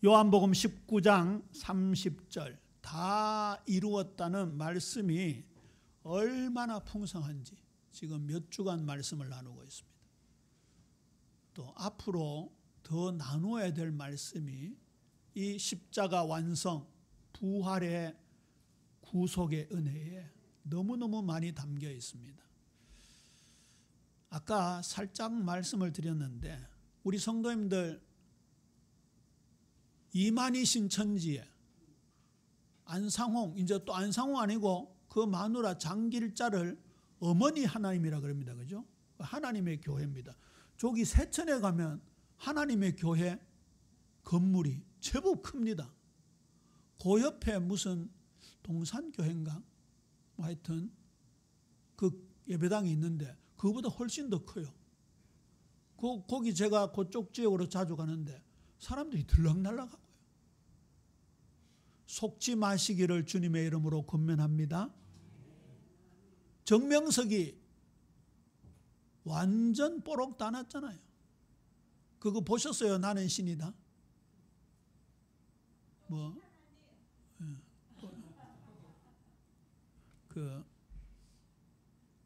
요한복음 19장 30절 다 이루었다는 말씀이 얼마나 풍성한지 지금 몇 주간 말씀을 나누고 있습니다. 또 앞으로 더 나누어야 될 말씀이 이 십자가 완성, 부활의 구속의 은혜에 너무너무 많이 담겨 있습니다. 아까 살짝 말씀을 드렸는데 우리 성도님들 이만희 신천지에 안상홍, 이제 또 안상홍 아니고 그 마누라 장길자를 어머니 하나님이라 그럽니다. 그죠? 하나님의 교회입니다. 저기 세천에 가면 하나님의 교회 건물이 제법 큽니다. 그 옆에 무슨 동산교회인가? 뭐 하여튼 그 예배당이 있는데 그거보다 훨씬 더 커요. 거기 제가 그쪽 지역으로 자주 가는데 사람들이 들락날락하고요. 속지 마시기를 주님의 이름으로 권면합니다. 정명석이 완전 뽀록 다 났잖아요. 그거 보셨어요? 나는 신이다. 뭐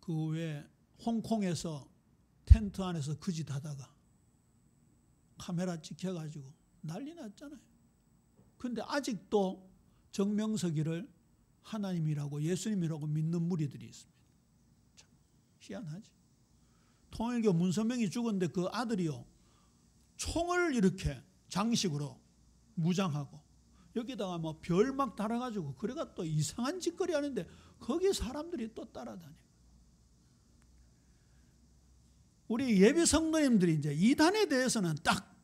그 외에 홍콩에서 텐트 안에서 그 짓 하다가 카메라 찍혀가지고 난리 났잖아요. 그런데 아직도 정명석이를 하나님이라고 예수님이라고 믿는 무리들이 있습니다. 참 희한하지. 통일교 문선명이 죽었는데 그 아들이요 총을 이렇게 장식으로 무장하고 여기다가 뭐 별 막 달아가지고 그래가 또 이상한 짓거리 하는데 거기 사람들이 또 따라다녀. 우리 예비 성도님들이 이제 이단에 대해서는 딱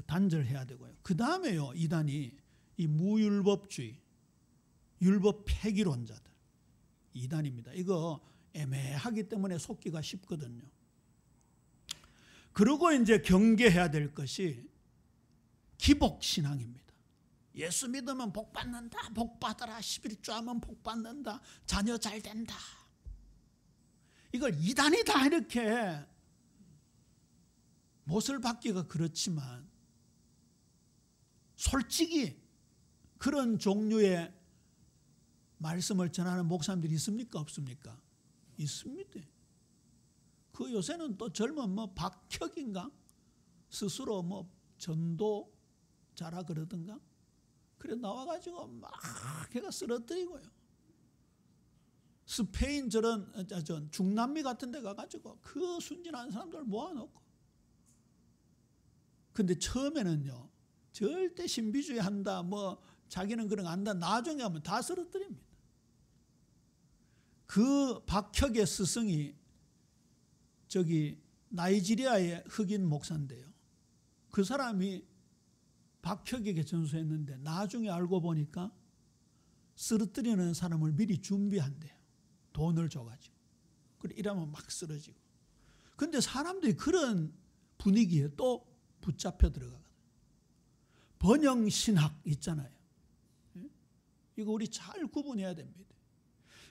단절해야 되고요. 그 다음에요, 이단이 이 무율법주의, 율법 폐기론자들, 이단입니다. 이거 애매하기 때문에 속기가 쉽거든요. 그리고 이제 경계해야 될 것이 기복신앙입니다. 예수 믿으면 복 받는다, 복 받아라, 11조 하면 복 받는다, 자녀 잘 된다. 이걸 이단이다 이렇게 못을 받기가 그렇지만 솔직히 그런 종류의 말씀을 전하는 목사님들이 있습니까? 없습니까? 있습니다. 그 요새는 또 젊은 뭐 박혁인가? 스스로 뭐 전도자라 그러던가? 그래 나와가지고 막 걔가 쓰러뜨리고요. 스페인 저런 중남미 같은 데 가가지고 그 순진한 사람들 모아놓고. 근데 처음에는요, 절대 신비주의 한다, 뭐 자기는 그런 거 안다, 나중에 하면 다 쓰러뜨립니다. 그 박혁의 스승이 저기 나이지리아의 흑인 목사인데요. 그 사람이 박혁에게 전수했는데 나중에 알고 보니까 쓰러뜨리는 사람을 미리 준비한대요. 돈을 줘가지고. 그래 이러면 막 쓰러지고. 근데 사람들이 그런 분위기에 또 붙잡혀 들어가거든요. 번영신학 있잖아요. 이거 우리 잘 구분해야 됩니다.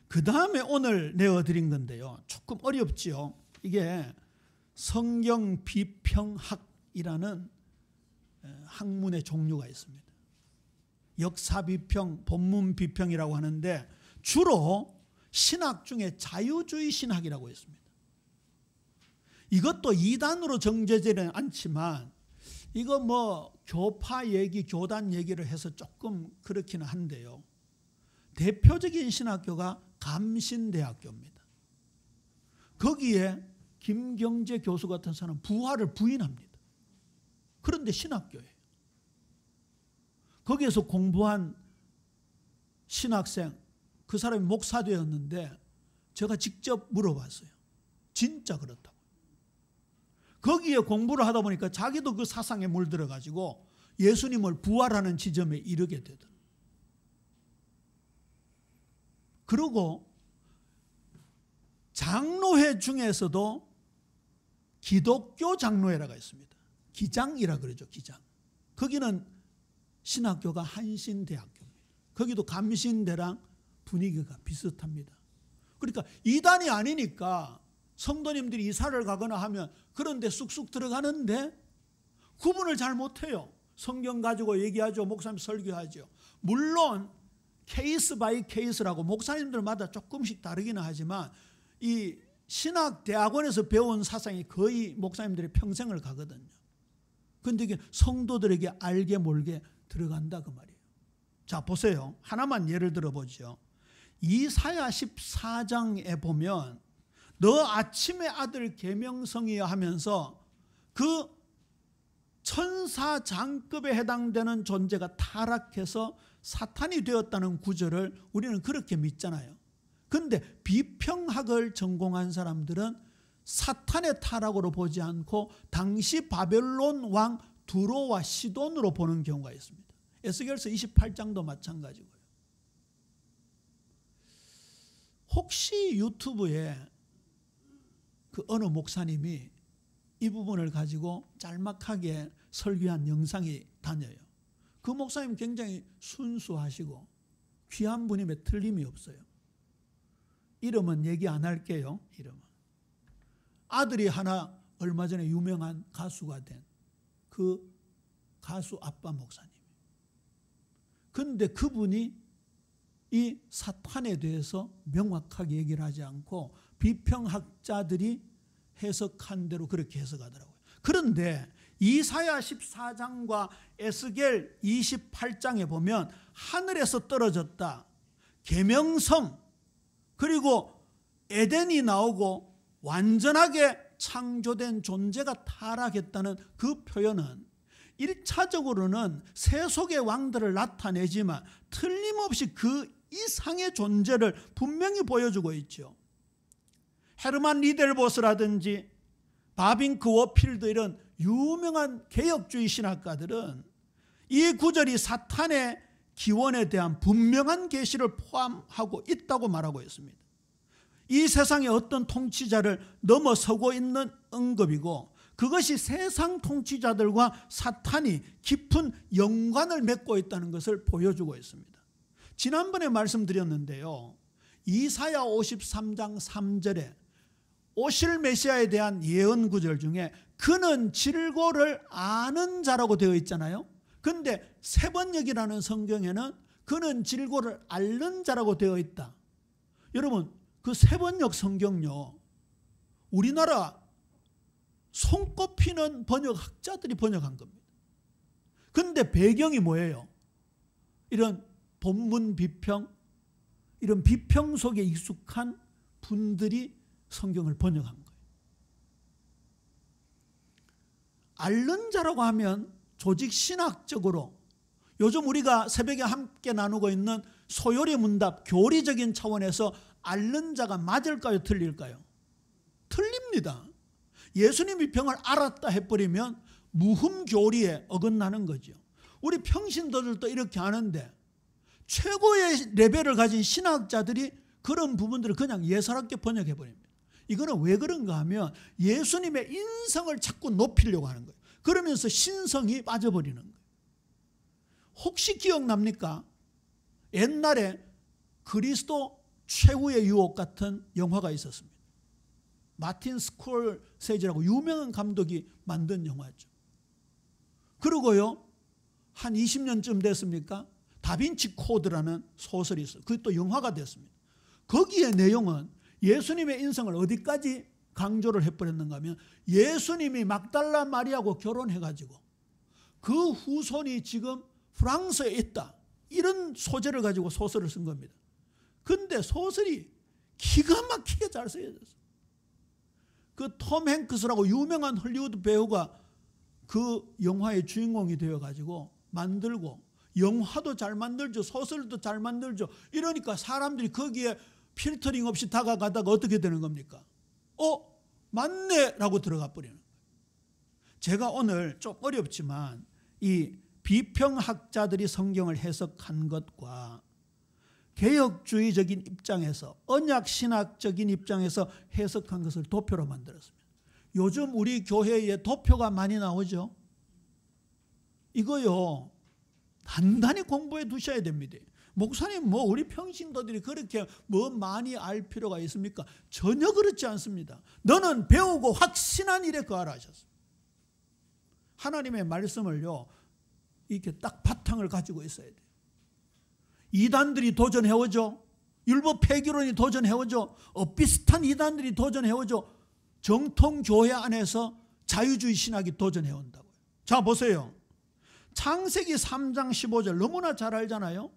그 다음에 오늘 내어드린 건데요. 조금 어렵지요. 이게 성경 비평학이라는 학문의 종류가 있습니다. 역사 비평, 본문 비평이라고 하는데 주로 신학 중에 자유주의 신학이라고 있습니다. 이것도 이단으로 정제되지는 않지만 이거 뭐 교파 얘기, 교단 얘기를 해서 조금 그렇기는 한데요. 대표적인 신학교가 감신대학교입니다. 거기에 김경재 교수 같은 사람 부활을 부인합니다. 그런데 신학교예요. 거기에서 공부한 신학생, 그 사람이 목사 되었는데 제가 직접 물어봤어요. 진짜 그렇다고. 거기에 공부를 하다 보니까 자기도 그 사상에 물들어가지고 예수님을 부활하는 지점에 이르게 되더라고요. 그리고 장로회 중에서도 기독교 장로회라가 있습니다. 기장이라 그러죠. 기장. 거기는 신학교가 한신대학교입니다. 거기도 감신대랑 분위기가 비슷합니다. 그러니까 이단이 아니니까 성도님들이 이사를 가거나 하면 그런 데 쑥쑥 들어가는데 구분을 잘 못해요. 성경 가지고 얘기하죠. 목사님 설교하죠. 물론 케이스 바이 케이스라고 목사님들마다 조금씩 다르기는 하지만 이 신학대학원에서 배운 사상이 거의 목사님들의 평생을 가거든요. 그런데 이게 성도들에게 알게 몰게 들어간다 그 말이에요. 자, 보세요. 하나만 예를 들어보죠. 이사야 14장에 보면 너 아침의 아들 계명성이여 하면서 그 천사 장급에 해당되는 존재가 타락해서 사탄이 되었다는 구절을 우리는 그렇게 믿잖아요. 그런데 비평학을 전공한 사람들은 사탄의 타락으로 보지 않고 당시 바벨론 왕 두로와 시돈으로 보는 경우가 있습니다. 에스겔서 28장도 마찬가지고요. 혹시 유튜브에 그 어느 목사님이 이 부분을 가지고 짤막하게 설교한 영상이 다녀요. 그 목사님 굉장히 순수하시고 귀한 분임에 틀림이 없어요. 이름은 얘기 안 할게요. 이름은. 아들이 하나 얼마 전에 유명한 가수가 된 그 가수 아빠 목사님. 그런데 그분이 이 사탄에 대해서 명확하게 얘기를 하지 않고 비평학자들이 해석한 대로 그렇게 해석하더라고요. 그런데 이사야 14장과 에스겔 28장에 보면 하늘에서 떨어졌다, 계명성, 그리고 에덴이 나오고 완전하게 창조된 존재가 타락했다는 그 표현은 1차적으로는 세속의 왕들을 나타내지만 틀림없이 그 이상의 존재를 분명히 보여주고 있죠. 헤르만 리델보스라든지 바빙크 워필드 이런 유명한 개혁주의 신학가들은 이 구절이 사탄의 기원에 대한 분명한 계시를 포함하고 있다고 말하고 있습니다. 이 세상의 어떤 통치자를 넘어서고 있는 언급이고 그것이 세상 통치자들과 사탄이 깊은 연관을 맺고 있다는 것을 보여주고 있습니다. 지난번에 말씀드렸는데요. 이사야 53장 3절에 오실 메시아에 대한 예언 구절 중에 그는 질고를 아는 자라고 되어 있잖아요. 그런데 세번역이라는 성경에는 그는 질고를 앓는 자라고 되어 있다. 여러분, 그 세번역 성경요, 우리나라 손꼽히는 번역학자들이 번역한 겁니다. 그런데 배경이 뭐예요? 이런 본문 비평, 이런 비평 속에 익숙한 분들이 성경을 번역한 거예요. 앓는 자라고 하면 조직 신학적으로 요즘 우리가 새벽에 함께 나누고 있는 소요리 문답 교리적인 차원에서 앓는 자가 맞을까요? 틀릴까요? 틀립니다. 예수님이 병을 앓았다 해버리면 무흠교리에 어긋나는 거죠. 우리 평신도들도 이렇게 하는데 최고의 레벨을 가진 신학자들이 그런 부분들을 그냥 예사롭게 번역해버립니다. 이거는 왜 그런가 하면 예수님의 인성을 자꾸 높이려고 하는 거예요. 그러면서 신성이 빠져버리는 거예요. 혹시 기억납니까? 옛날에 그리스도 최후의 유혹 같은 영화가 있었습니다. 마틴 스콜세지라고 유명한 감독이 만든 영화죠. 그리고요, 한 20년쯤 됐습니까? 다빈치 코드라는 소설이 있어요. 그것도 영화가 됐습니다. 거기에 내용은 예수님의 인성을 어디까지 강조를 해버렸는가 하면 예수님이 막달라 마리아하고 결혼해가지고 그 후손이 지금 프랑스에 있다. 이런 소재를 가지고 소설을 쓴 겁니다. 근데 소설이 기가 막히게 잘 쓰여졌어요. 그 톰 행크스라고 유명한 헐리우드 배우가 그 영화의 주인공이 되어가지고 만들고 영화도 잘 만들죠. 소설도 잘 만들죠. 이러니까 사람들이 거기에 필터링 없이 다가가다가 어떻게 되는 겁니까? 맞네 라고 들어가 버리는 거예요. 제가 오늘 좀 어렵지만 이 비평학자들이 성경을 해석한 것과 개혁주의적인 입장에서 언약신학적인 입장에서 해석한 것을 도표로 만들었습니다. 요즘 우리 교회에 도표가 많이 나오죠. 이거요 단단히 공부해 두셔야 됩니다. 목사님 우리 평신도들이 그렇게 많이 알 필요가 있습니까? 전혀 그렇지 않습니다. 너는 배우고 확신한 일에 거하라 하셨습니다. 하나님의 말씀을요 이렇게 딱 바탕을 가지고 있어야 돼요. 이단들이 도전해오죠. 율법 폐기론이 도전해오죠. 비슷한 이단들이 도전해오죠. 정통교회 안에서 자유주의 신학이 도전해온다고요. 자, 보세요. 창세기 3장 15절 너무나 잘 알잖아요.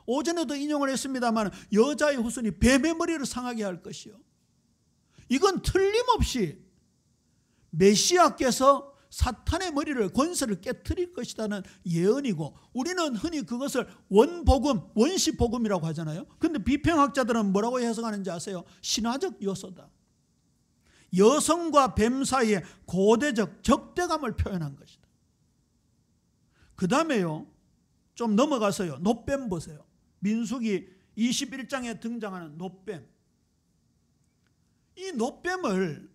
오전에도 인용을 했습니다만 여자의 후손이 뱀의 머리를 상하게 할 것이요. 이건 틀림없이 메시아께서 사탄의 머리를 권세를 깨트릴 것이라는 예언이고, 우리는 흔히 그것을 원복음, 원시복음이라고 하잖아요. 그런데 비평학자들은 뭐라고 해석하는지 아세요? 신화적 요소다. 여성과 뱀 사이의 고대적 적대감을 표현한 것이다. 그 다음에요, 좀 넘어가서요, 놋뱀 보세요. 민수기 21장에 등장하는 놋뱀. 이 놋뱀을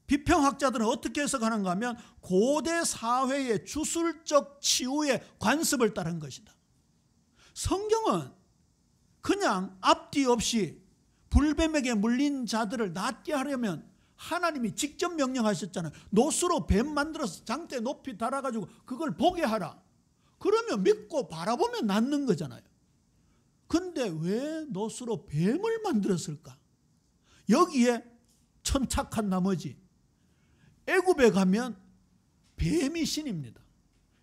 비평학자들은 어떻게 해석하는가 하면 고대 사회의 주술적 치유의 관습을 따른 것이다. 성경은 그냥 앞뒤 없이 불뱀에게 물린 자들을 낫게 하려면 하나님이 직접 명령하셨잖아요. 놋으로 뱀 만들어서 장대 높이 달아가지고 그걸 보게 하라. 그러면 믿고 바라보면 낫는 거잖아요. 근데 왜 놋으로 뱀을 만들었을까? 여기에 천착한 나머지 애굽에 가면 뱀이 신입니다.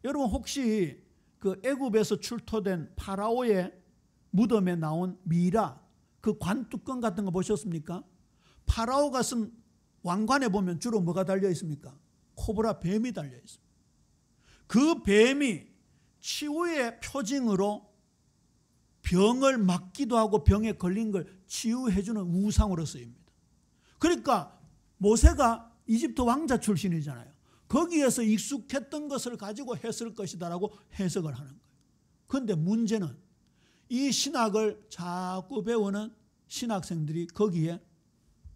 여러분 혹시 그 애굽에서 출토된 파라오의 무덤에 나온 미라, 그 관뚜껑 같은 거 보셨습니까? 파라오가 쓴 왕관에 보면 주로 뭐가 달려 있습니까? 코브라, 뱀이 달려 있습니다. 그 뱀이 치유의 표징으로 병을 막기도 하고 병에 걸린 걸 치유해주는 우상으로 쓰입니다. 그러니까 모세가 이집트 왕자 출신이잖아요. 거기에서 익숙했던 것을 가지고 했을 것이다라고 해석을 하는 거예요. 그런데 문제는 이 신학을 자꾸 배우는 신학생들이 거기에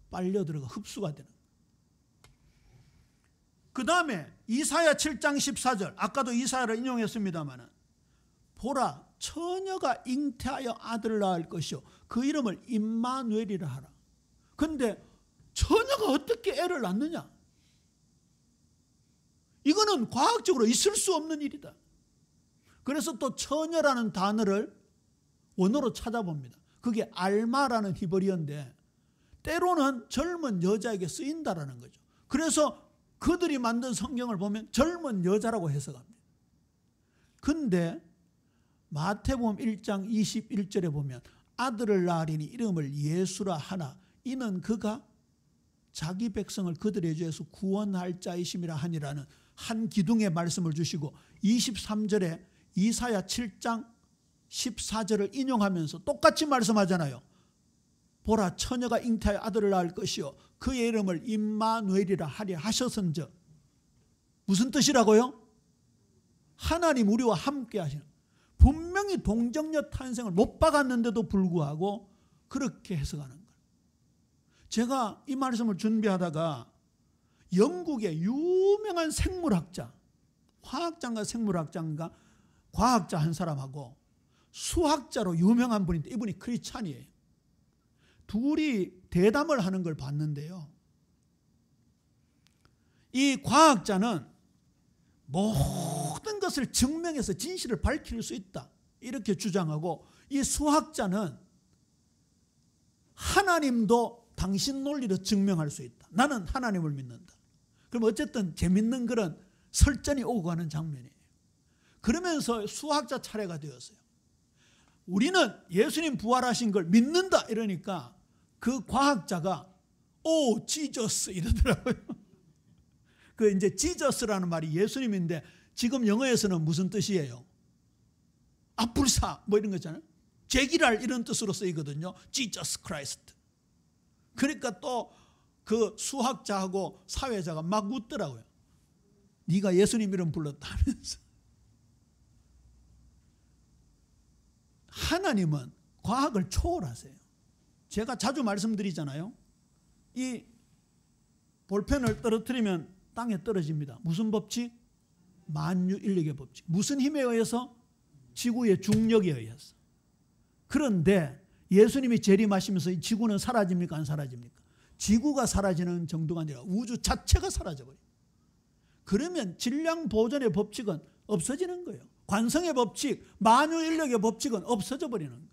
빨려 들어가 흡수가 되는 거예요. 그 다음에 이사야 7장 14절, 아까도 이사야를 인용했습니다마는, 보라 처녀가 잉태하여 아들을 낳을 것이요 그 이름을 임마누엘이라 하라. 그런데 처녀가 어떻게 애를 낳느냐? 이거는 과학적으로 있을 수 없는 일이다. 그래서 또 처녀라는 단어를 원어로 찾아봅니다. 그게 알마라는 히브리어인데 때로는 젊은 여자에게 쓰인다라는 거죠. 그래서 그들이 만든 성경을 보면 젊은 여자라고 해석합니다. 근데 마태복음 1장 21절에 보면 아들을 낳으리니 이름을 예수라 하나 이는 그가 자기 백성을 그들의 죄에서 구원할 자이심이라 하니라는 한 기둥의 말씀을 주시고, 23절에 이사야 7장 14절을 인용하면서 똑같이 말씀하잖아요. 보라 처녀가 잉태하여 아들을 낳을 것이요 그의 이름을 임마누엘이라 하리 하셨은즉, 무슨 뜻이라고요? 하나님 우리와 함께 하시는, 분명히 동정녀 탄생을 못 박았는데도 불구하고 그렇게 해석하는 거예요. 제가 이 말씀을 준비하다가 영국의 유명한 생물학자, 화학자인가 생물학자인가 과학자 한 사람하고 수학자로 유명한 분인데, 이분이 크리스찬이에요. 둘이 대담을 하는 걸 봤는데요, 이 과학자는 모든 것을 증명해서 진실을 밝힐 수 있다 이렇게 주장하고, 이 수학자는 하나님도 당신 논리로 증명할 수 있다, 나는 하나님을 믿는다. 그럼 어쨌든 재밌는 그런 설전이 오고 가는 장면이에요. 그러면서 수학자 차례가 되었어요. 우리는 예수님 부활하신 걸 믿는다 이러니까 그 과학자가 오 지저스 이러더라고요. 그 이제 지저스라는 말이 예수님인데 지금 영어에서는 무슨 뜻이에요? 불사 뭐 이런 거잖아요. 제기랄 이런 뜻으로 쓰이거든요. 지저스 크라이스트. 그러니까 또 그 수학자하고 사회자가 막 웃더라고요. 네가 예수님 이름 불렀다면서. 하나님은 과학을 초월하세요. 제가 자주 말씀드리잖아요. 이 볼펜을 떨어뜨리면 땅에 떨어집니다. 무슨 법칙? 만유인력의 법칙. 무슨 힘에 의해서? 지구의 중력에 의해서. 그런데 예수님이 재림하시면서 이 지구는 사라집니까? 안 사라집니까? 지구가 사라지는 정도가 아니라 우주 자체가 사라져버려요. 그러면 질량 보존의 법칙은 없어지는 거예요. 관성의 법칙, 만유인력의 법칙은 없어져 버리는 거예요.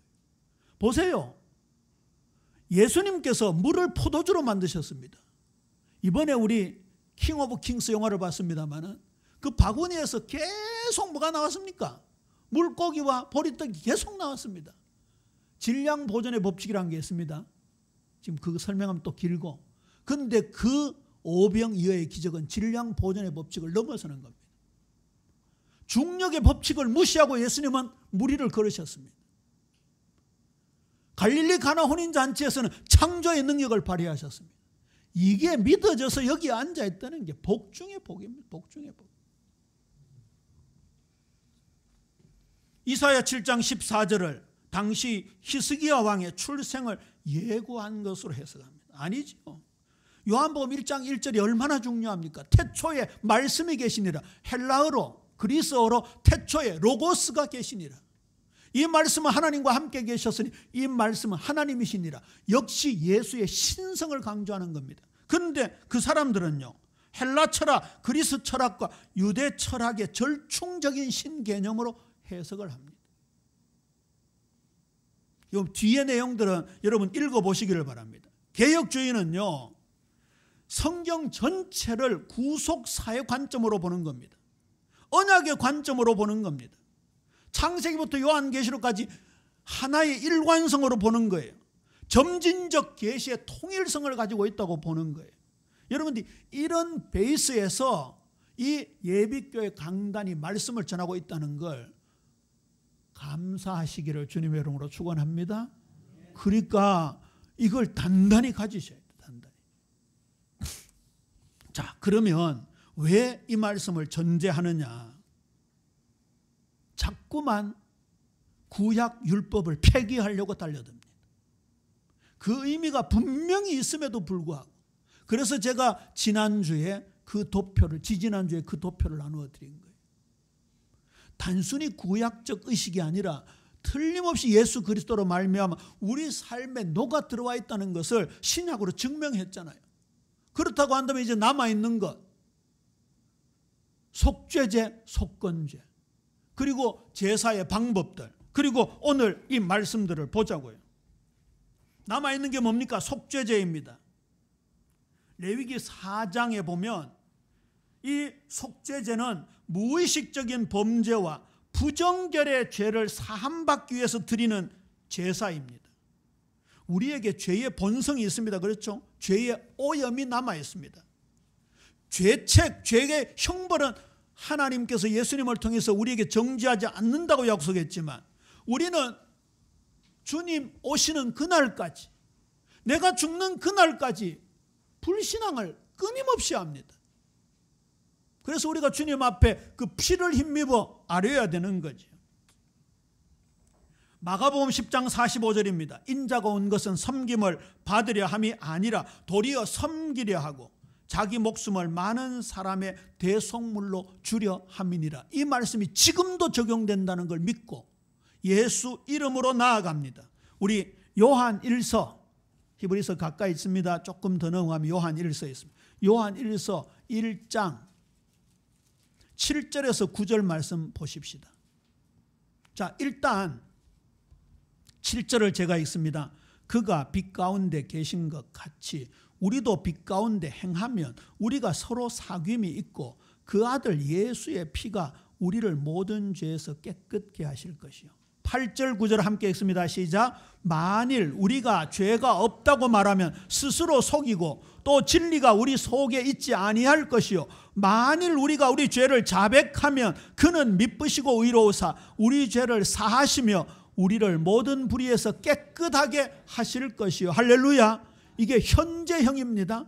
보세요. 예수님께서 물을 포도주로 만드셨습니다. 이번에 우리 킹 오브 킹스 영화를 봤습니다마는 그 바구니에서 계속 뭐가 나왔습니까? 물고기와 보리떡이 계속 나왔습니다. 질량 보존의 법칙이라는 게 있습니다. 지금 그거 설명하면 또 길고. 그런데 그 오병이어의 기적은 질량 보존의 법칙을 넘어서는 겁니다. 중력의 법칙을 무시하고 예수님은 무리를 걸으셨습니다. 갈릴리 가나 혼인잔치에서는 창조의 능력을 발휘하셨습니다. 이게 믿어져서 여기 앉아있다는 게 복 중의 복입니다. 복 중의 복. 이사야 7장 14절을 당시 히스기야 왕의 출생을 예고한 것으로 해석합니다. 아니죠. 요한복음 1장 1절이 얼마나 중요합니까? 태초에 말씀이 계시니라. 헬라어로 그리스어로 태초에 로고스가 계시니라. 이 말씀은 하나님과 함께 계셨으니 이 말씀은 하나님이시니라. 역시 예수의 신성을 강조하는 겁니다. 그런데 그 사람들은요, 헬라 철학, 그리스 철학과 유대 철학의 절충적인 신개념으로 해석을 합니다. 이 뒤의 내용들은 여러분 읽어보시기를 바랍니다. 개혁주의는요, 성경 전체를 구속사의 관점으로 보는 겁니다. 언약의 관점으로 보는 겁니다. 창세기부터 요한계시록까지 하나의 일관성으로 보는 거예요. 점진적 계시의 통일성을 가지고 있다고 보는 거예요. 여러분들이 이런 베이스에서 이 예비교회 강단이 말씀을 전하고 있다는 걸 감사하시기를 주님의 이름으로 축원합니다. 그러니까 이걸 단단히 가지셔야 돼요. 단단히. 자, 그러면 왜 이 말씀을 전제하느냐? 자꾸만 구약 율법을 폐기하려고 달려듭니다. 그 의미가 분명히 있음에도 불구하고, 그래서 제가 지지난주에 그 도표를 나누어 드린 거예요. 단순히 구약적 의식이 아니라 틀림없이 예수 그리스도로 말미암아 우리 삶에 녹아 들어와 있다는 것을 신약으로 증명했잖아요. 그렇다고 한다면 이제 남아있는 것, 속죄제, 속건죄, 그리고 제사의 방법들, 그리고 오늘 이 말씀들을 보자고요. 남아있는 게 뭡니까? 속죄제입니다. 레위기 4장에 보면 이 속죄제는 무의식적인 범죄와 부정결의 죄를 사함받기 위해서 드리는 제사입니다. 우리에게 죄의 본성이 있습니다. 그렇죠? 죄의 오염이 남아있습니다. 죄책, 죄의 형벌은 하나님께서 예수님을 통해서 우리에게 정지하지 않는다고 약속했지만 우리는 주님 오시는 그날까지, 내가 죽는 그날까지 불신앙을 끊임없이 합니다. 그래서 우리가 주님 앞에 그 피를 힘입어 아뢰어야 되는 거죠. 마가복음 10장 45절입니다. 인자가 온 것은 섬김을 받으려 함이 아니라 도리어 섬기려 하고 자기 목숨을 많은 사람의 대속물로 주려 함이니라. 이 말씀이 지금도 적용된다는 걸 믿고 예수 이름으로 나아갑니다. 우리 요한 1서, 히브리서 가까이 있습니다. 조금 더 넘어가면 요한 1서 있습니다. 요한 1서 1장 7절에서 9절 말씀 보십시다. 자, 일단 7절을 제가 읽습니다. 그가 빛 가운데 계신 것 같이 우리도 빛 가운데 행하면 우리가 서로 사귐이 있고 그 아들 예수의 피가 우리를 모든 죄에서 깨끗게 하실 것이요. 8절 9절 함께 읽습니다. 시작. 만일 우리가 죄가 없다고 말하면 스스로 속이고 또 진리가 우리 속에 있지 아니할 것이요. 만일 우리가 우리 죄를 자백하면 그는 미쁘시고 의로우사 우리 죄를 사하시며 우리를 모든 불의에서 깨끗하게 하실 것이요. 할렐루야. 이게 현재형입니다.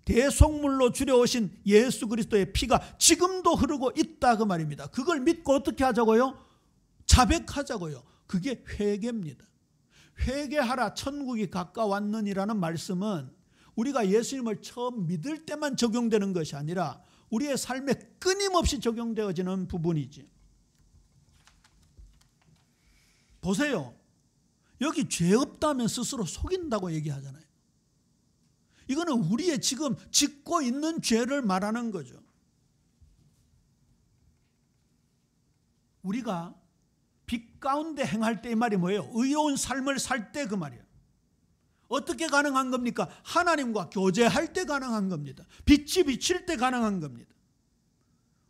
대속물로 주려오신 예수 그리스도의 피가 지금도 흐르고 있다 그 말입니다. 그걸 믿고 어떻게 하자고요? 자백하자고요. 그게 회개입니다. 회개하라 천국이 가까웠느니라는 말씀은 우리가 예수님을 처음 믿을 때만 적용되는 것이 아니라 우리의 삶에 끊임없이 적용되어지는 부분이지. 보세요. 여기 죄 없다면 스스로 속인다고 얘기하잖아요. 이거는 우리의 지금 짓고 있는 죄를 말하는 거죠. 우리가 빛 가운데 행할 때 이 말이 뭐예요? 의로운 삶을 살 때 그 말이에요. 어떻게 가능한 겁니까? 하나님과 교제할 때 가능한 겁니다. 빛이 비칠 때 가능한 겁니다.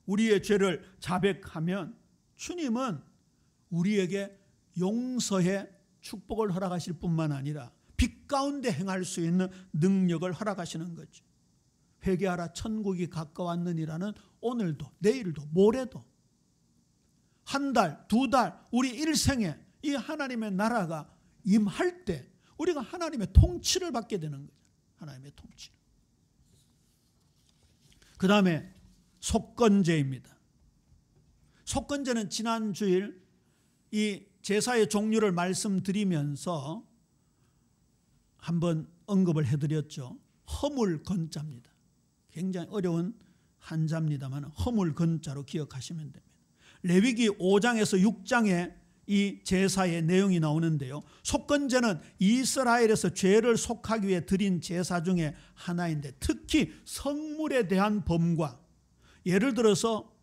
우리의 죄를 자백하면 주님은 우리에게 용서의 축복을 허락하실 뿐만 아니라 빛 가운데 행할 수 있는 능력을 허락하시는 거죠. 회개하라 천국이 가까웠느니라는 오늘도 내일도 모레도 한 달, 두 달, 우리 일생에 이 하나님의 나라가 임할 때 우리가 하나님의 통치를 받게 되는 거죠. 하나님의 통치. 그 다음에 속건제입니다. 속건제는 지난 주일 이 제사의 종류를 말씀드리면서 한번 언급을 해드렸죠. 허물건자입니다. 굉장히 어려운 한자입니다만 허물건자로 기억하시면 됩니다. 레위기 5장에서 6장에 이 제사의 내용이 나오는데요. 속건제는 이스라엘에서 죄를 속하기 위해 드린 제사 중에 하나인데 특히 성물에 대한 범과 예를 들어서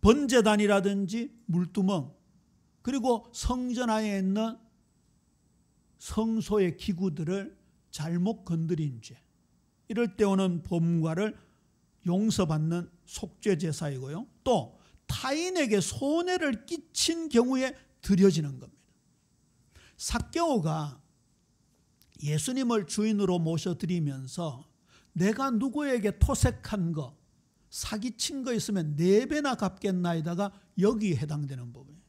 번제단이라든지 물두멍 그리고 성전 안에 있는 성소의 기구들을 잘못 건드린 죄 이럴 때 오는 범과를 용서받는 속죄 제사이고요. 또 타인에게 손해를 끼친 경우에 드려지는 겁니다. 삭개오가 예수님을 주인으로 모셔드리면서 내가 누구에게 토색한 거 사기친 거 있으면 4배나 갚겠나이다가 여기에 해당되는 부분이에요.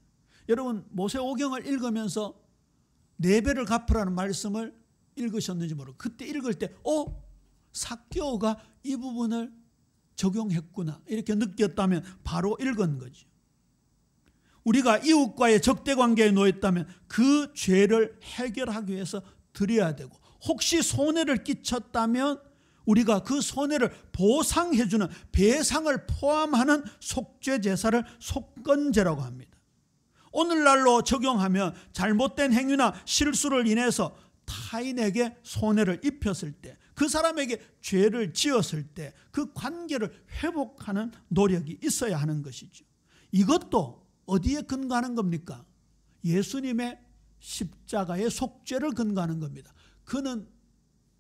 여러분 모세오경을 읽으면서 4배를 갚으라는 말씀을 읽으셨는지 모르고 그때 읽을 때 삭개오가 이 부분을 적용했구나 이렇게 느꼈다면 바로 읽은 거죠. 우리가 이웃과의 적대관계에 놓였다면 그 죄를 해결하기 위해서 드려야 되고 혹시 손해를 끼쳤다면 우리가 그 손해를 보상해주는 배상을 포함하는 속죄 제사를 속건제라고 합니다. 오늘날로 적용하면 잘못된 행위나 실수를 인해서 타인에게 손해를 입혔을 때 그 사람에게 죄를 지었을 때 그 관계를 회복하는 노력이 있어야 하는 것이죠. 이것도 어디에 근거하는 겁니까? 예수님의 십자가의 속죄를 근거하는 겁니다.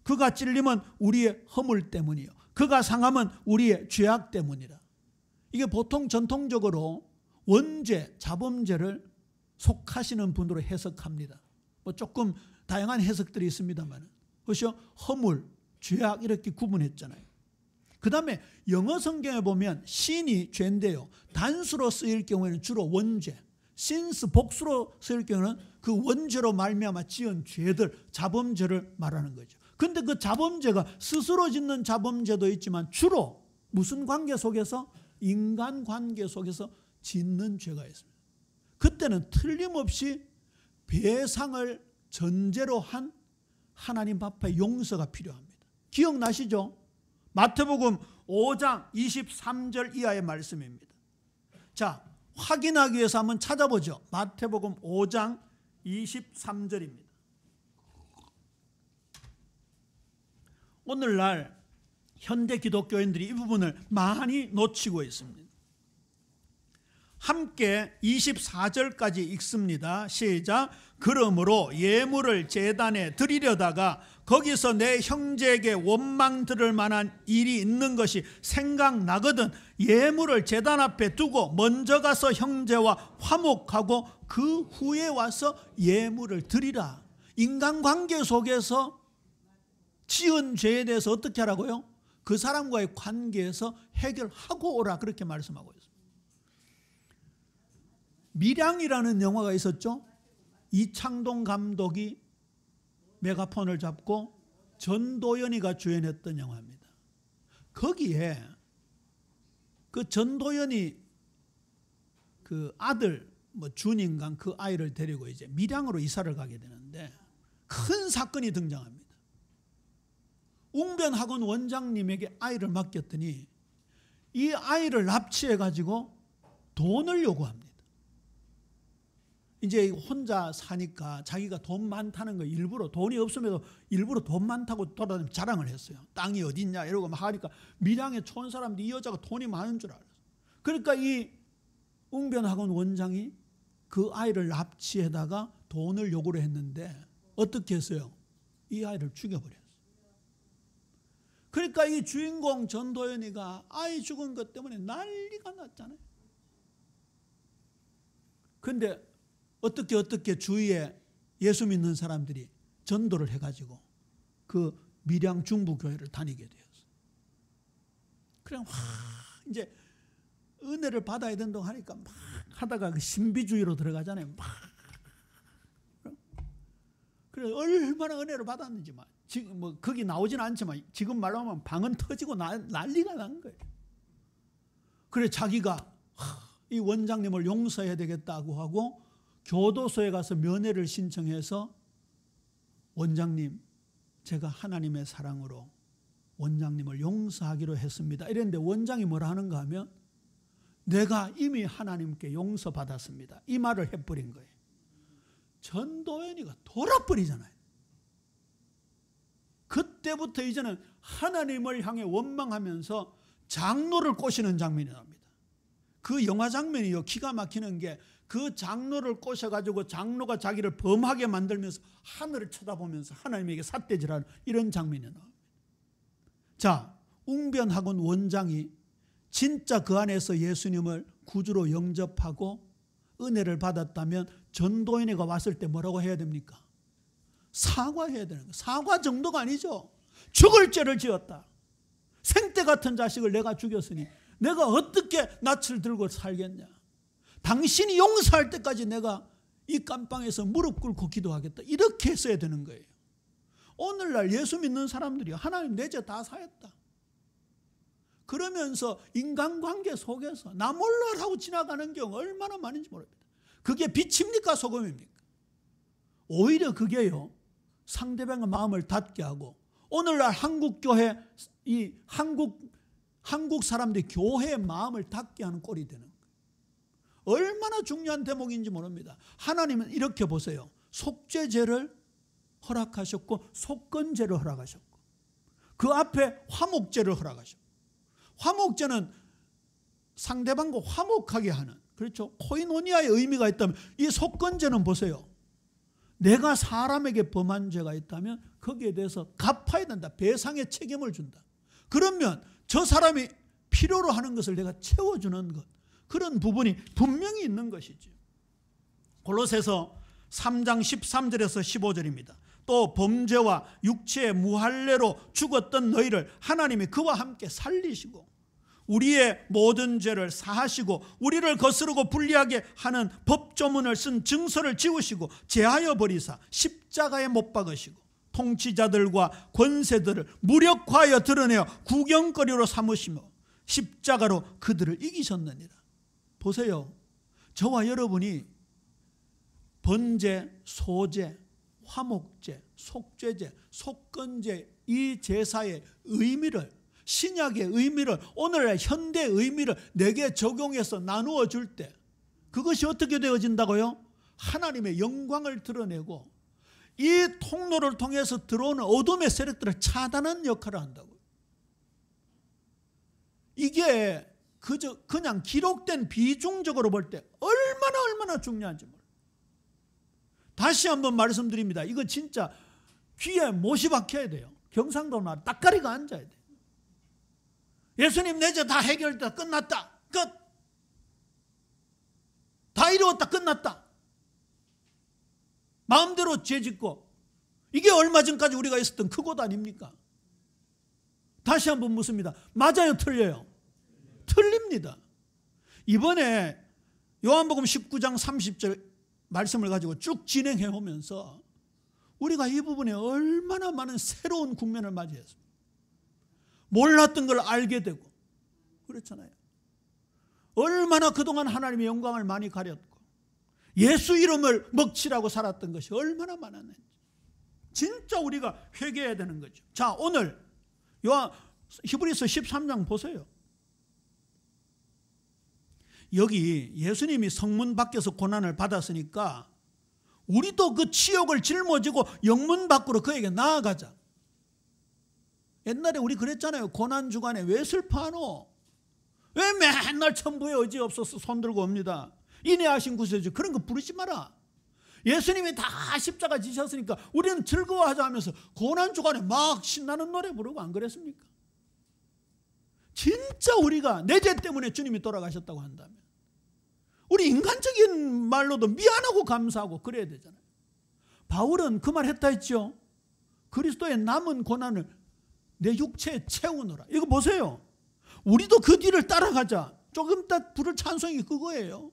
그가 찔림은 우리의 허물 때문이요. 그가 상함은 우리의 죄악 때문이라. 이게 보통 전통적으로 원죄, 자범죄를 속하시는 분으로 해석합니다. 조금 다양한 해석들이 있습니다만 그렇죠? 허물, 죄악 이렇게 구분했잖아요. 그 다음에 영어 성경에 보면 신이 죄인데요. 단수로 쓰일 경우에는 주로 원죄, 신스 복수로 쓰일 경우는 그 원죄로 말미암아 지은 죄들, 자범죄를 말하는 거죠. 그런데 그 자범죄가 스스로 짓는 자범죄도 있지만 주로 무슨 관계 속에서? 인간관계 속에서 짓는 죄가 있습니다. 그때는 틀림없이 배상을 전제로 한 하나님 앞에 용서가 필요합니다. 기억나시죠? 마태복음 5장 23절 이하의 말씀입니다. 자, 확인하기 위해서 한번 찾아보죠. 마태복음 5장 23절입니다. 오늘날 현대 기독교인들이 이 부분을 많이 놓치고 있습니다. 함께 24절까지 읽습니다. 시작. 그러므로 예물을 제단에 드리려다가 거기서 내 형제에게 원망 들을 만한 일이 있는 것이 생각나거든 예물을 제단 앞에 두고 먼저 가서 형제와 화목하고 그 후에 와서 예물을 드리라. 인간관계 속에서 지은 죄에 대해서 어떻게 하라고요? 그 사람과의 관계에서 해결하고 오라 그렇게 말씀하고 있습니다. 밀양이라는 영화가 있었죠. 이창동 감독이 메가폰을 잡고 전도연이가 주연했던 영화입니다. 거기에 그 전도연이 그 아들 준인강 그 아이를 데리고 이제 밀양으로 이사를 가게 되는데 큰 사건이 등장합니다. 웅변학원 원장님에게 아이를 맡겼더니 이 아이를 납치해 가지고 돈을 요구합니다. 이제 혼자 사니까 자기가 돈 많다는 거 일부러 돈이 없음에도 일부러 돈 많다고 돌아다니면서 자랑을 했어요. 땅이 어디 있냐 이러고 막 하니까 밀양에 촌 사람들이 이 여자가 돈이 많은 줄 알았어요. 그러니까 이 웅변학원 원장이 그 아이를 납치해다가 돈을 요구를 했는데 어떻게 했어요? 이 아이를 죽여버렸어요. 그러니까 이 주인공 전도연이가 아이 죽은 것 때문에 난리가 났잖아요. 그런데 어떻게 주위에 예수 믿는 사람들이 전도를 해가지고 그 밀양 중부교회를 다니게 되었어요. 그냥 이제 은혜를 받아야 된다고 하니까 막 하다가 그 신비주의로 들어가잖아요. 막. 그래 얼마나 은혜를 받았는지 막 지금 뭐 거기 나오진 않지만 지금 말로 하면 방언 터지고 난리가 난 거예요. 그래 자기가 이 원장님을 용서해야 되겠다고 하고 교도소에 가서 면회를 신청해서 원장님, 제가 하나님의 사랑으로 원장님을 용서하기로 했습니다. 이랬는데 원장이 뭐라 하는가 하면 내가 이미 하나님께 용서받았습니다. 이 말을 해버린 거예요. 전도연이가 돌아버리잖아요. 그때부터 이제는 하나님을 향해 원망하면서 장로를 꼬시는 장면이 나옵니다. 그 영화 장면이요, 기가 막히는 게 그 장로를 꼬셔가지고 장로가 자기를 범하게 만들면서 하늘을 쳐다보면서 하나님에게 삿대질하는 이런 장면이 나옵니다. 자, 웅변학원 원장이 진짜 그 안에서 예수님을 구주로 영접하고 은혜를 받았다면 전도연이가 왔을 때 뭐라고 해야 됩니까? 사과해야 되는 거예요. 사과 정도가 아니죠. 죽을 죄를 지었다. 생떼 같은 자식을 내가 죽였으니 내가 어떻게 낯을 들고 살겠냐. 당신이 용서할 때까지 내가 이 깜빵에서 무릎 꿇고 기도하겠다. 이렇게 했어야 되는 거예요. 오늘날 예수 믿는 사람들이 하나님 내 죄 다 사했다. 그러면서 인간관계 속에서 나 몰라 하고 지나가는 경우 얼마나 많은지 모릅니다. 그게 빛입니까 소금입니까? 오히려 그게요, 상대방의 마음을 닫게 하고 오늘날 한국교회, 이 한국 사람들이 교회의 마음을 닫게 하는 꼴이 되는 거예요. 얼마나 중요한 대목인지 모릅니다. 하나님은 이렇게 보세요. 속죄죄를 허락하셨고 속건죄를 허락하셨고 그 앞에 화목죄를 허락하셨고, 화목죄는 상대방과 화목하게 하는, 그렇죠, 코이노니아의 의미가 있다면, 이 속건죄는 보세요. 내가 사람에게 범한 죄가 있다면 거기에 대해서 갚아야 된다. 배상의 책임을 준다. 그러면 저 사람이 필요로 하는 것을 내가 채워주는 것, 그런 부분이 분명히 있는 것이죠. 골로새서 3장 13절에서 15절입니다. 또 범죄와 육체의 무할례로 죽었던 너희를 하나님이 그와 함께 살리시고 우리의 모든 죄를 사하시고 우리를 거스르고 불리하게 하는 법조문을 쓴 증서를 지우시고 제하여 버리사 십자가에 못 박으시고 통치자들과 권세들을 무력화하여 드러내어 구경거리로 삼으시며 십자가로 그들을 이기셨느니라. 보세요. 저와 여러분이 번제, 소제, 화목제, 속죄제, 속건제, 이 제사의 의미를, 신약의 의미를, 오늘날 현대의 의미를 내게 적용해서 나누어 줄 때 그것이 어떻게 되어진다고요? 하나님의 영광을 드러내고 이 통로를 통해서 들어오는 어둠의 세력들을 차단하는 역할을 한다고요. 이게 그냥 기록된 비중적으로 볼 때 얼마나 중요한지 몰라요. 다시 한번 말씀드립니다. 이거 진짜 귀에 못이 박혀야 돼요. 경상도 말 따까리가 앉아야 돼요. 예수님 내 죄 다 해결됐다. 끝났다. 끝. 다 이루었다. 끝났다. 마음대로 죄 짓고, 이게 얼마 전까지 우리가 있었던 그곳 아닙니까? 다시 한번 묻습니다. 맞아요? 틀려요? 틀립니다. 이번에 요한복음 19장 30절 말씀을 가지고 쭉 진행해 오면서 우리가 이 부분에 얼마나 많은 새로운 국면을 맞이했습니다. 몰랐던 걸 알게 되고 그렇잖아요. 얼마나 그동안 하나님의 영광을 많이 가렸고 예수 이름을 먹칠하고 살았던 것이 얼마나 많았는지 진짜 우리가 회개해야 되는 거죠. 자, 오늘 히브리서 13장 보세요. 여기 예수님이 성문 밖에서 고난을 받았으니까 우리도 그 치욕을 짊어지고 영문 밖으로 그에게 나아가자. 옛날에 우리 그랬잖아요. 고난 주간에 왜 슬퍼하노? 왜 맨날 천부의 의지 없어서 손들고 옵니다. 인내하신 구세주 그런 거 부르지 마라. 예수님이 다 십자가 지셨으니까 우리는 즐거워하자 하면서 고난 주간에 막 신나는 노래 부르고 안 그랬습니까? 진짜 우리가 내 죄 때문에 주님이 돌아가셨다고 한다면 우리 인간적인 말로도 미안하고 감사하고 그래야 되잖아요. 바울은 그 말 했다 했죠. 그리스도의 남은 고난을 내 육체에 채우노라. 이거 보세요. 우리도 그 뒤를 따라가자. 조금 이따 부를 찬송이 그거예요.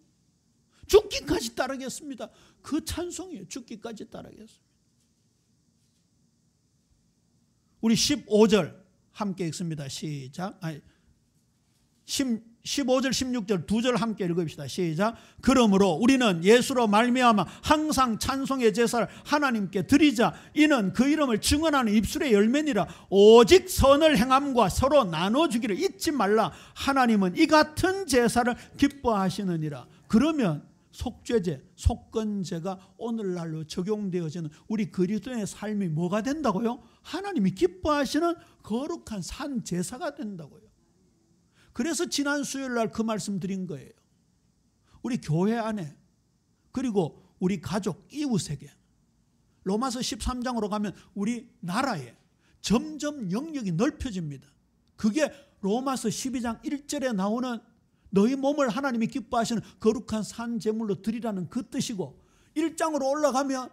죽기까지 따르겠습니다. 그 찬송이에요. 죽기까지 따르겠습니다. 우리 15절 함께 읽습니다. 시작. 15절 16절 두 절 함께 읽읍시다. 시작. 그러므로 우리는 예수로 말미암아 항상 찬송의 제사를 하나님께 드리자. 이는 그 이름을 증언하는 입술의 열매니라. 오직 선을 행함과 서로 나눠주기를 잊지 말라. 하나님은 이 같은 제사를 기뻐하시느니라. 그러면 속죄제, 속건제가 오늘날로 적용되어지는 우리 그리스도인의 삶이 뭐가 된다고요? 하나님이 기뻐하시는 거룩한 산 제사가 된다고요. 그래서 지난 수요일 날 그 말씀 드린 거예요. 우리 교회 안에 그리고 우리 가족, 이웃에게 로마서 13장으로 가면 우리 나라에 점점 영역이 넓혀집니다. 그게 로마서 12장 1절에 나오는 너희 몸을 하나님이 기뻐하시는 거룩한 산 제물로 드리라는 그 뜻이고 1장으로 올라가면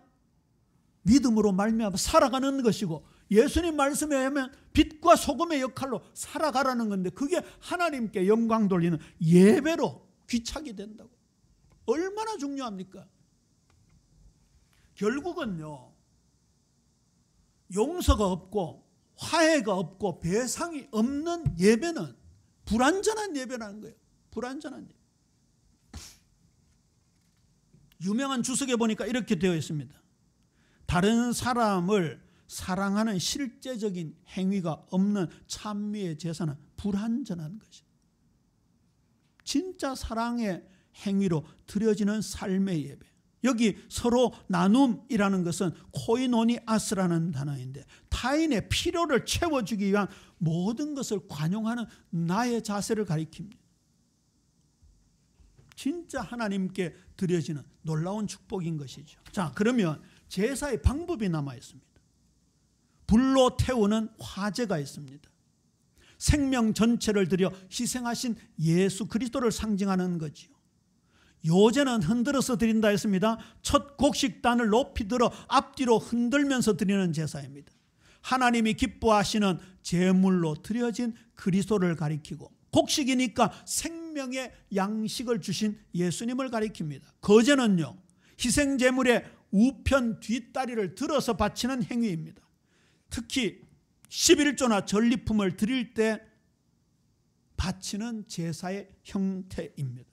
믿음으로 말미암아 살아가는 것이고 예수님 말씀에 하면 빛과 소금의 역할로 살아가라는 건데 그게 하나님께 영광 돌리는 예배로 귀착이 된다고. 얼마나 중요합니까? 결국은요, 용서가 없고 화해가 없고 배상이 없는 예배는 불완전한 예배라는 거예요. 불완전한 예배. 유명한 주석에 보니까 이렇게 되어 있습니다. 다른 사람을 사랑하는 실제적인 행위가 없는 찬미의 제사는 불완전한 것이다. 진짜 사랑의 행위로 드려지는 삶의 예배. 여기 서로 나눔이라는 것은 코이노니아스라는 단어인데 타인의 필요를 채워주기 위한 모든 것을 관용하는 나의 자세를 가리킵니다. 진짜 하나님께 드려지는 놀라운 축복인 것이죠. 자, 그러면 제사의 방법이 남아 있습니다. 불로 태우는 화제가 있습니다. 생명 전체를 들여 희생하신 예수 그리스도를 상징하는 거지요. 요제는 흔들어서 드린다 했습니다. 첫 곡식단을 높이 들어 앞뒤로 흔들면서 드리는 제사입니다. 하나님이 기뻐하시는 제물로 드려진 그리스도를 가리키고 곡식이니까 생명의 양식을 주신 예수님을 가리킵니다. 거제는요, 희생제물의 우편 뒷다리를 들어서 바치는 행위입니다. 특히 11조나 전리품을 드릴 때 바치는 제사의 형태입니다.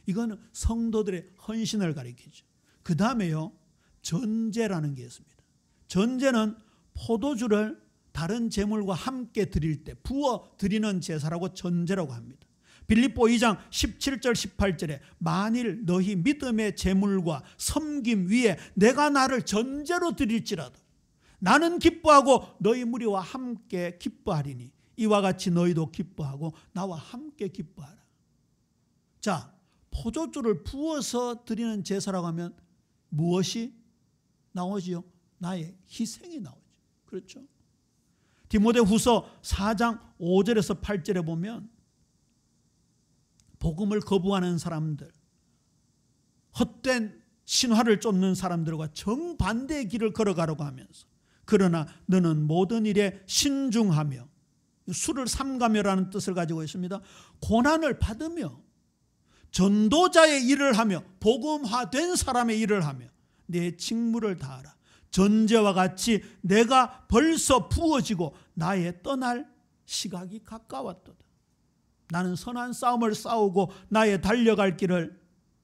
이거는 성도들의 헌신을 가리키죠. 그 다음에요, 전제라는 게 있습니다. 전제는 포도주를 다른 제물과 함께 드릴 때 부어 드리는 제사라고 전제라고 합니다. 빌립보 2장 17절 18절에 만일 너희 믿음의 제물과 섬김 위에 내가 나를 전제로 드릴지라도 나는 기뻐하고 너희 무리와 함께 기뻐하리니 이와 같이 너희도 기뻐하고 나와 함께 기뻐하라. 자, 포도주를 부어서 드리는 제사라고 하면 무엇이 나오지요? 나의 희생이 나오죠. 그렇죠? 디모데후서 4장 5절에서 8절에 보면 복음을 거부하는 사람들, 헛된 신화를 쫓는 사람들과 정반대의 길을 걸어가려고 하면서 그러나 너는 모든 일에 신중하며 수를 삼가며라는 뜻을 가지고 있습니다. 고난을 받으며 전도자의 일을 하며 복음화된 사람의 일을 하며 내 직무를 다하라. 전제와 같이 내가 벌써 부어지고 나의 떠날 시각이 가까웠도다. 나는 선한 싸움을 싸우고 나의 달려갈 길을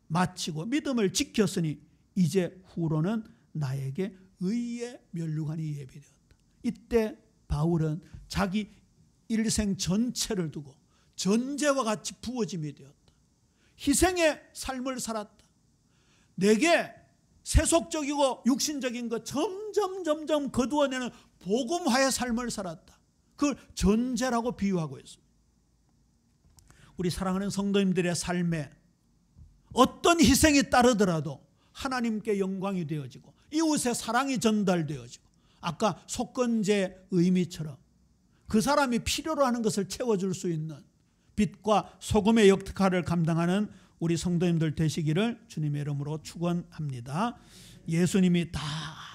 마치고 믿음을 지켰으니 이제 후로는 나에게 의의 면류관이 예비되었다. 이때 바울은 자기 일생 전체를 두고 전제와 같이 부어짐이 되었다. 희생의 삶을 살았다. 내게 세속적이고 육신적인 것 점점 거두어내는 복음화의 삶을 살았다. 그걸 전제라고 비유하고 있습니다. 우리 사랑하는 성도님들의 삶에 어떤 희생이 따르더라도 하나님께 영광이 되어지고 이웃의 사랑이 전달되어지고 아까 속건제 의미처럼 그 사람이 필요로 하는 것을 채워줄 수 있는 빛과 소금의 역할을 감당하는 우리 성도님들 되시기를 주님의 이름으로 축원합니다. 예수님이 다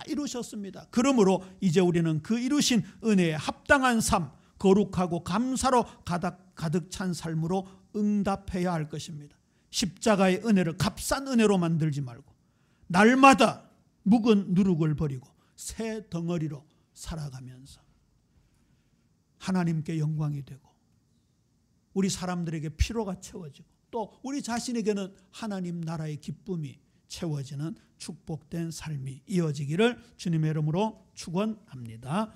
이루셨습니다. 그러므로 이제 우리는 그 이루신 은혜에 합당한 삶, 거룩하고 감사로 가득 찬 삶으로 응답해야 할 것입니다. 십자가의 은혜를 값싼 은혜로 만들지 말고 날마다 묵은 누룩을 버리고 새 덩어리로 살아가면서 하나님께 영광이 되고 우리 사람들에게 피로가 채워지고 또 우리 자신에게는 하나님 나라의 기쁨이 채워지는 축복된 삶이 이어지기를 주님의 이름으로 축원합니다.